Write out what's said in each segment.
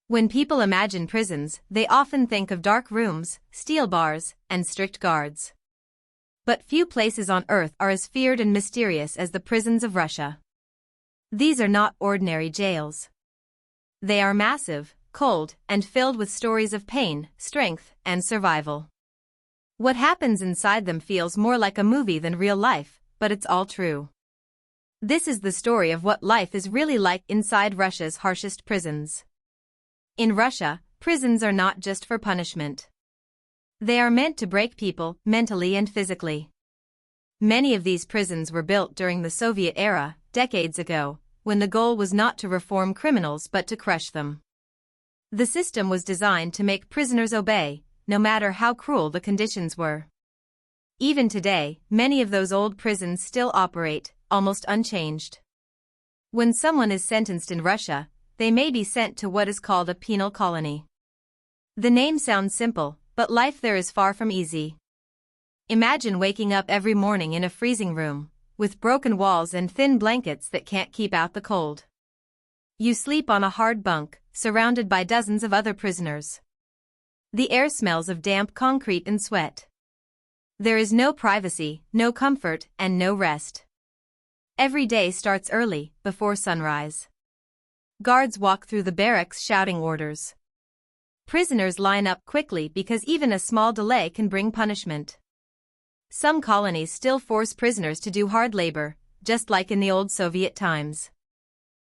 When people imagine prisons, they often think of dark rooms, steel bars, and strict guards. But few places on Earth are as feared and mysterious as the prisons of Russia. These are not ordinary jails. They are massive, cold, and filled with stories of pain, strength, and survival. What happens inside them feels more like a movie than real life, but it's all true. This is the story of what life is really like inside Russia's harshest prisons. In Russia, prisons are not just for punishment. They are meant to break people, mentally and physically. Many of these prisons were built during the Soviet era, decades ago, when the goal was not to reform criminals but to crush them. The system was designed to make prisoners obey, no matter how cruel the conditions were. Even today, many of those old prisons still operate, almost unchanged. When someone is sentenced in Russia, they may be sent to what is called a penal colony. The name sounds simple, but life there is far from easy. Imagine waking up every morning in a freezing room, with broken walls and thin blankets that can't keep out the cold. You sleep on a hard bunk, surrounded by dozens of other prisoners. The air smells of damp concrete and sweat. There is no privacy, no comfort, and no rest. Every day starts early, before sunrise. Guards walk through the barracks shouting orders. Prisoners line up quickly because even a small delay can bring punishment. Some colonies still force prisoners to do hard labor, just like in the old Soviet times.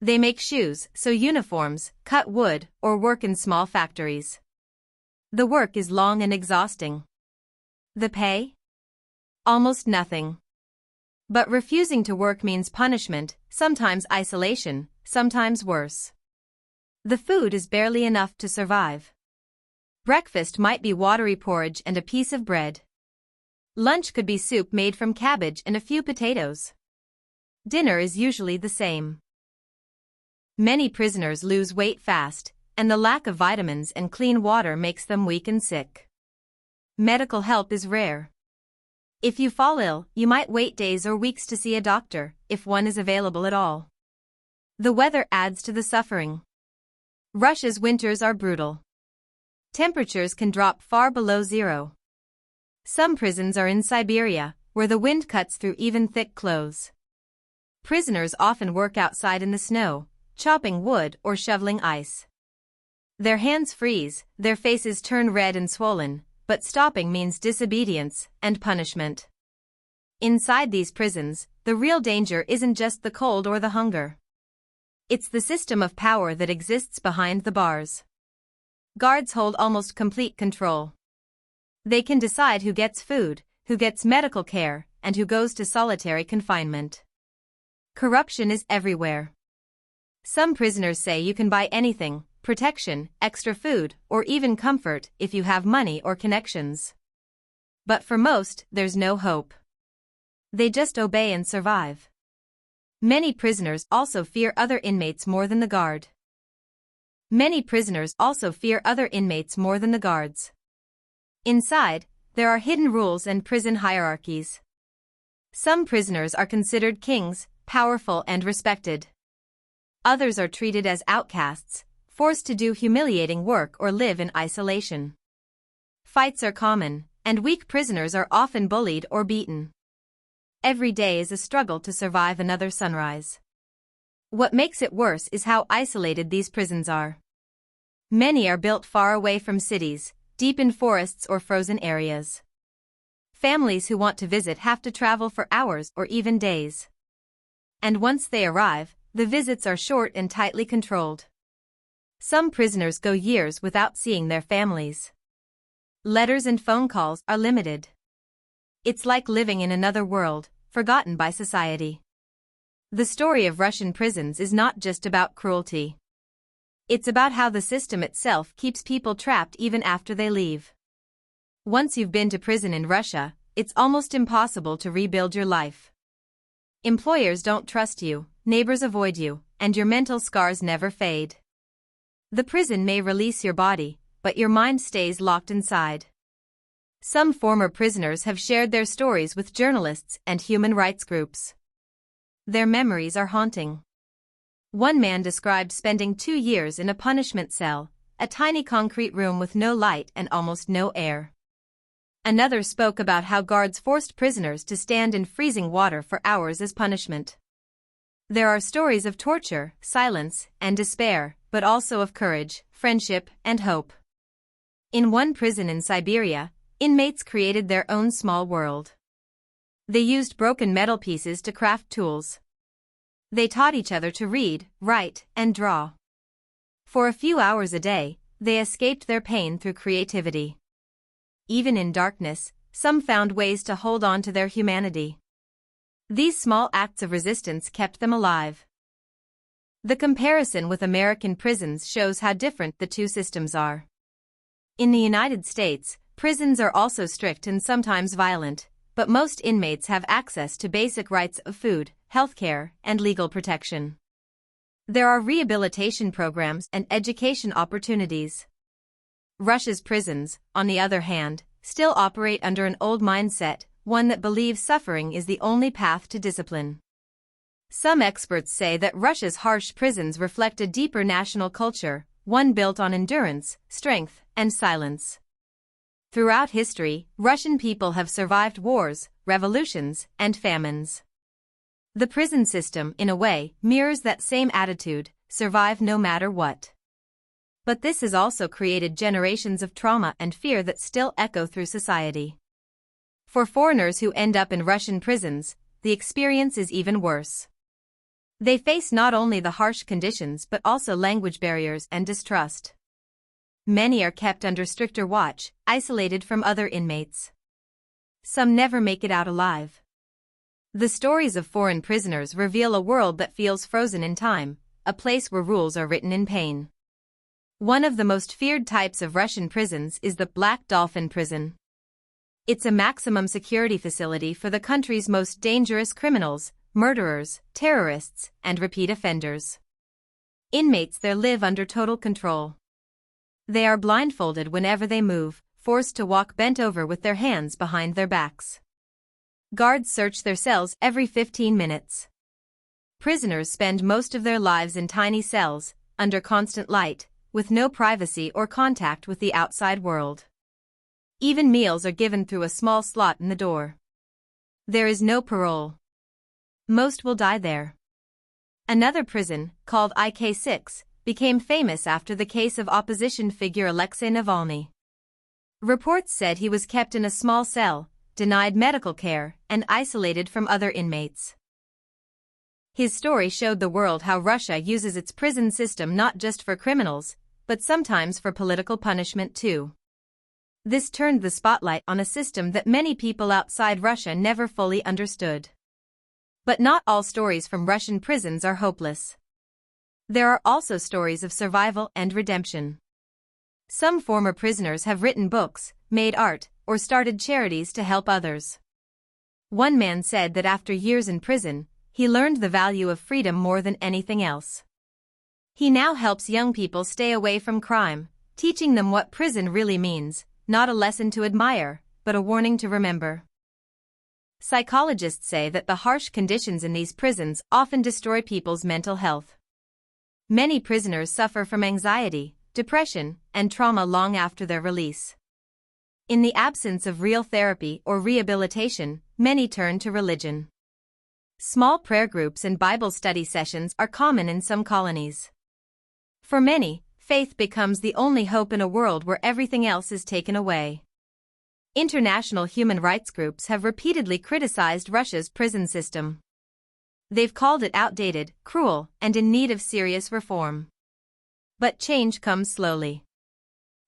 They make shoes, sew uniforms, cut wood, or work in small factories. The work is long and exhausting. The pay? Almost nothing. But refusing to work means punishment, sometimes isolation, sometimes worse. The food is barely enough to survive. Breakfast might be watery porridge and a piece of bread. Lunch could be soup made from cabbage and a few potatoes. Dinner is usually the same. Many prisoners lose weight fast, and the lack of vitamins and clean water makes them weak and sick. Medical help is rare. If you fall ill, you might wait days or weeks to see a doctor, if one is available at all. The weather adds to the suffering. Russia's winters are brutal. Temperatures can drop far below zero. Some prisons are in Siberia, where the wind cuts through even thick clothes. Prisoners often work outside in the snow, chopping wood or shoveling ice. Their hands freeze, their faces turn red and swollen, but stopping means disobedience and punishment. Inside these prisons, the real danger isn't just the cold or the hunger. It's the system of power that exists behind the bars. Guards hold almost complete control. They can decide who gets food, who gets medical care, and who goes to solitary confinement. Corruption is everywhere. Some prisoners say you can buy anything, protection, extra food, or even comfort, if you have money or connections. But for most, there's no hope. They just obey and survive. Many prisoners also fear other inmates more than the guard. Inside, there are hidden rules and prison hierarchies. Some prisoners are considered kings, powerful and respected. Others are treated as outcasts, forced to do humiliating work or live in isolation. Fights are common, and weak prisoners are often bullied or beaten. Every day is a struggle to survive another sunrise. What makes it worse is how isolated these prisons are. Many are built far away from cities, deep in forests or frozen areas. Families who want to visit have to travel for hours or even days. And once they arrive, the visits are short and tightly controlled. Some prisoners go years without seeing their families. Letters and phone calls are limited. It's like living in another world, forgotten by society. The story of Russian prisons is not just about cruelty. It's about how the system itself keeps people trapped even after they leave. Once you've been to prison in Russia, it's almost impossible to rebuild your life. Employers don't trust you, neighbors avoid you, and your mental scars never fade. The prison may release your body, but your mind stays locked inside. Some former prisoners have shared their stories with journalists and human rights groups. Their memories are haunting. One man described spending 2 years in a punishment cell, a tiny concrete room with no light and almost no air. Another spoke about how guards forced prisoners to stand in freezing water for hours as punishment. There are stories of torture, silence, and despair, but also of courage, friendship, and hope. In one prison in Siberia, inmates created their own small world. They used broken metal pieces to craft tools. They taught each other to read, write, and draw. For a few hours a day, they escaped their pain through creativity. Even in darkness, some found ways to hold on to their humanity. These small acts of resistance kept them alive. The comparison with American prisons shows how different the two systems are. In the United States, prisons are also strict and sometimes violent, but most inmates have access to basic rights of food, healthcare, and legal protection. There are rehabilitation programs and education opportunities. Russia's prisons, on the other hand, still operate under an old mindset, one that believes suffering is the only path to discipline. Some experts say that Russia's harsh prisons reflect a deeper national culture, one built on endurance, strength, and silence. Throughout history, Russian people have survived wars, revolutions, and famines. The prison system, in a way, mirrors that same attitude: survive no matter what. But this has also created generations of trauma and fear that still echo through society. For foreigners who end up in Russian prisons, the experience is even worse. They face not only the harsh conditions but also language barriers and distrust. Many are kept under stricter watch, isolated from other inmates. Some never make it out alive. The stories of foreign prisoners reveal a world that feels frozen in time, a place where rules are written in pain. One of the most feared types of Russian prisons is the Black Dolphin prison. It's a maximum security facility for the country's most dangerous criminals, murderers, terrorists, and repeat offenders. Inmates there live under total control. They are blindfolded whenever they move, forced to walk bent over with their hands behind their backs. Guards search their cells every 15 minutes. Prisoners spend most of their lives in tiny cells, under constant light, with no privacy or contact with the outside world. Even meals are given through a small slot in the door. There is no parole. Most will die there. Another prison, called IK6, became famous after the case of opposition figure Alexei Navalny. Reports said he was kept in a small cell, denied medical care, and isolated from other inmates. His story showed the world how Russia uses its prison system not just for criminals, but sometimes for political punishment too. This turned the spotlight on a system that many people outside Russia never fully understood. But not all stories from Russian prisons are hopeless. There are also stories of survival and redemption. Some former prisoners have written books, made art, or started charities to help others. One man said that after years in prison, he learned the value of freedom more than anything else. He now helps young people stay away from crime, teaching them what prison really means, not a lesson to admire, but a warning to remember. Psychologists say that the harsh conditions in these prisons often destroy people's mental health. Many prisoners suffer from anxiety, depression, and trauma long after their release. In the absence of real therapy or rehabilitation, many turn to religion. Small prayer groups and Bible study sessions are common in some colonies. For many, faith becomes the only hope in a world where everything else is taken away. International human rights groups have repeatedly criticized Russia's prison system. They've called it outdated, cruel, and in need of serious reform. But change comes slowly.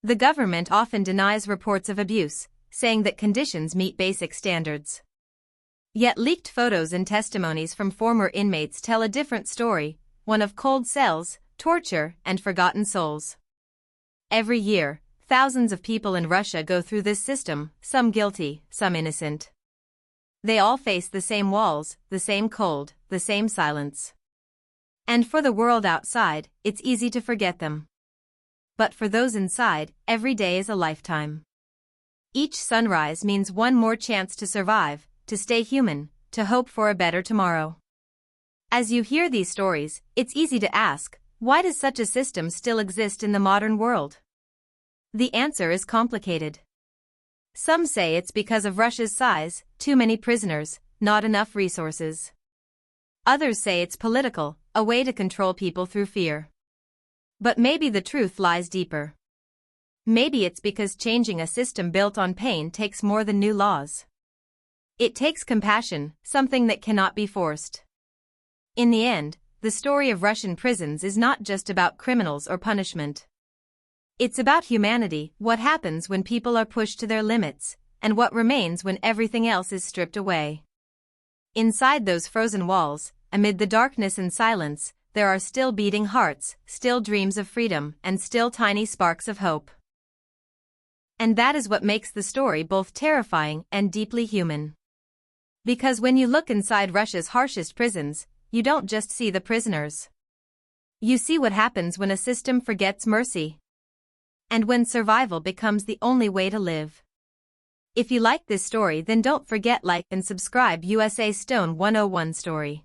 The government often denies reports of abuse, saying that conditions meet basic standards. Yet leaked photos and testimonies from former inmates tell a different story, one of cold cells, torture, and forgotten souls. Every year, thousands of people in Russia go through this system, some guilty, some innocent. They all face the same walls, the same cold, the same silence. And for the world outside, it's easy to forget them. But for those inside, every day is a lifetime. Each sunrise means one more chance to survive, to stay human, to hope for a better tomorrow. As you hear these stories, it's easy to ask, why does such a system still exist in the modern world? The answer is complicated. Some say it's because of Russia's size, too many prisoners, not enough resources. Others say it's political, a way to control people through fear. But maybe the truth lies deeper. Maybe it's because changing a system built on pain takes more than new laws. It takes compassion, something that cannot be forced. In the end, the story of Russian prisons is not just about criminals or punishment. It's about humanity, what happens when people are pushed to their limits, and what remains when everything else is stripped away. Inside those frozen walls, amid the darkness and silence, there are still beating hearts, still dreams of freedom, and still tiny sparks of hope. And that is what makes the story both terrifying and deeply human. Because when you look inside Russia's harshest prisons, you don't just see the prisoners. You see what happens when a system forgets mercy. And when survival becomes the only way to live. If you like this story, then don't forget like and subscribe. USA Stone 101 Story.